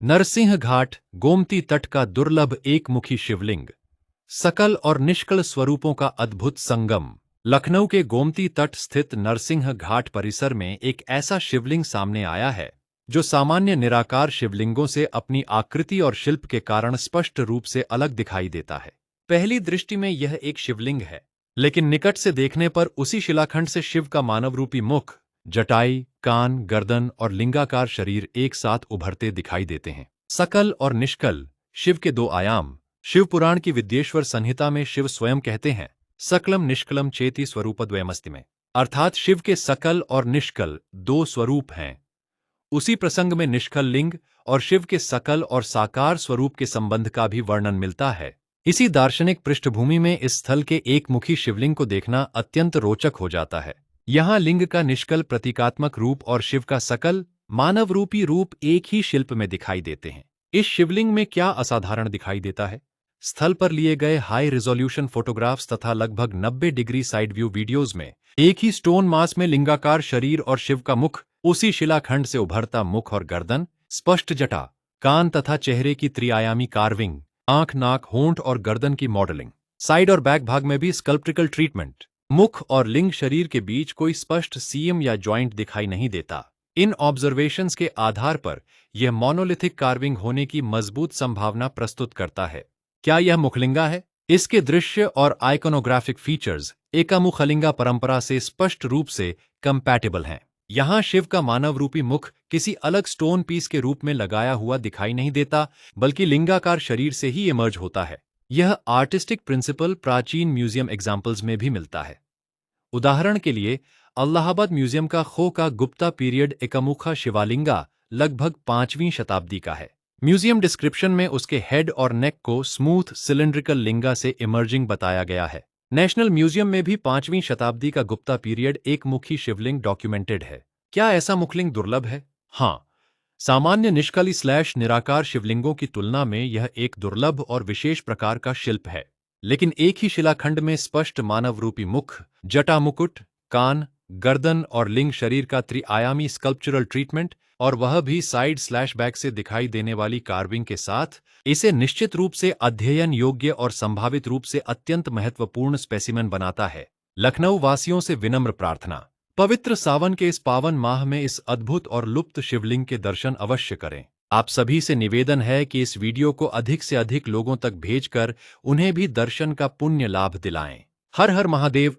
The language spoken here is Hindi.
नरसिंह घाट, गोमती तट का दुर्लभ एकमुखी शिवलिंग। सकल और निष्कल स्वरूपों का अद्भुत संगम। लखनऊ के गोमती तट स्थित नरसिंह घाट परिसर में एक ऐसा शिवलिंग सामने आया है जो सामान्य निराकार शिवलिंगों से अपनी आकृति और शिल्प के कारण स्पष्ट रूप से अलग दिखाई देता है। पहली दृष्टि में यह एक शिवलिंग है, लेकिन निकट से देखने पर उसी शिलाखंड से शिव का मानवरूपी मुख, जटाई, कान, गर्दन और लिंगाकार शरीर एक साथ उभरते दिखाई देते हैं। सकल और निष्कल, शिव के दो आयाम। शिव पुराण की विद्येश्वर संहिता में शिव स्वयं कहते हैं, सकलम निष्कलम चेति स्वरूपद्वयमस्ति में, अर्थात शिव के सकल और निष्कल दो स्वरूप हैं। उसी प्रसंग में निष्कल लिंग और शिव के सकल और साकार स्वरूप के संबंध का भी वर्णन मिलता है। इसी दार्शनिक पृष्ठभूमि में इस स्थल के एकमुखी शिवलिंग को देखना अत्यंत रोचक हो जाता है। यहाँ लिंग का निष्कल प्रतीकात्मक रूप और शिव का सकल मानव रूपी रूप एक ही शिल्प में दिखाई देते हैं। इस शिवलिंग में क्या असाधारण दिखाई देता है? स्थल पर लिए गए हाई रिजोल्यूशन फोटोग्राफ्स तथा लगभग 90 डिग्री साइड व्यू वीडियोज में एक ही स्टोन मास में लिंगाकार शरीर और शिव का मुख, उसी शिलाखंड से उभरता मुख और गर्दन, स्पष्ट जटा, कान तथा चेहरे की त्रिआयामी कार्विंग, आंख, नाक, होंठ और गर्दन की मॉडलिंग, साइड और बैक भाग में भी स्कल्प्ट्रिकल ट्रीटमेंट। मुख और लिंग शरीर के बीच कोई स्पष्ट सीम या जॉइंट दिखाई नहीं देता। इन ऑब्जर्वेशंस के आधार पर यह मोनोलिथिक कार्विंग होने की मजबूत संभावना प्रस्तुत करता है। क्या यह मुखलिंगा है? इसके दृश्य और आइकोनोग्राफिक फीचर्स एकामुखलिंगा परंपरा से स्पष्ट रूप से कंपैटिबल हैं। यहाँ शिव का मानव रूपी मुख किसी अलग स्टोन पीस के रूप में लगाया हुआ दिखाई नहीं देता, बल्कि लिंगाकार शरीर से ही इमर्ज होता है। यह आर्टिस्टिक प्रिंसिपल प्राचीन म्यूजियम एग्जाम्पल्स में भी मिलता है। उदाहरण के लिए, अलाहाबाद म्यूजियम का खो का गुप्ता पीरियड एकामुखा शिवालिंगा लगभग 5वीं शताब्दी का है। म्यूजियम डिस्क्रिप्शन में उसके हेड और नेक को स्मूथ सिलिंड्रिकल लिंगा से इमर्जिंग बताया गया है। नेशनल म्यूजियम में भी 5वीं शताब्दी का गुप्ता पीरियड एकमुखी शिवलिंग डॉक्यूमेंटेड है। क्या ऐसा मुखलिंग दुर्लभ है? हाँ, सामान्य निष्कली स्लैश निराकार शिवलिंगों की तुलना में यह एक दुर्लभ और विशेष प्रकार का शिल्प है। लेकिन एक ही शिलाखंड में स्पष्ट मानव रूपी मुख, जटा, मुकुट, कान, गर्दन और लिंग शरीर का त्रिआयामी स्कल्पचरल ट्रीटमेंट, और वह भी साइड स्लैश बैक से दिखाई देने वाली कार्विंग के साथ, इसे निश्चित रूप से अध्ययन योग्य और संभावित रूप से अत्यंत महत्वपूर्ण स्पेसिमेन बनाता है। लखनऊ वासियों से विनम्र प्रार्थना, पवित्र सावन के इस पावन माह में इस अद्भुत और लुप्त शिवलिंग के दर्शन अवश्य करें। आप सभी से निवेदन है कि इस वीडियो को अधिक से अधिक लोगों तक भेजकर उन्हें भी दर्शन का पुण्य लाभ दिलाएं। हर हर महादेव।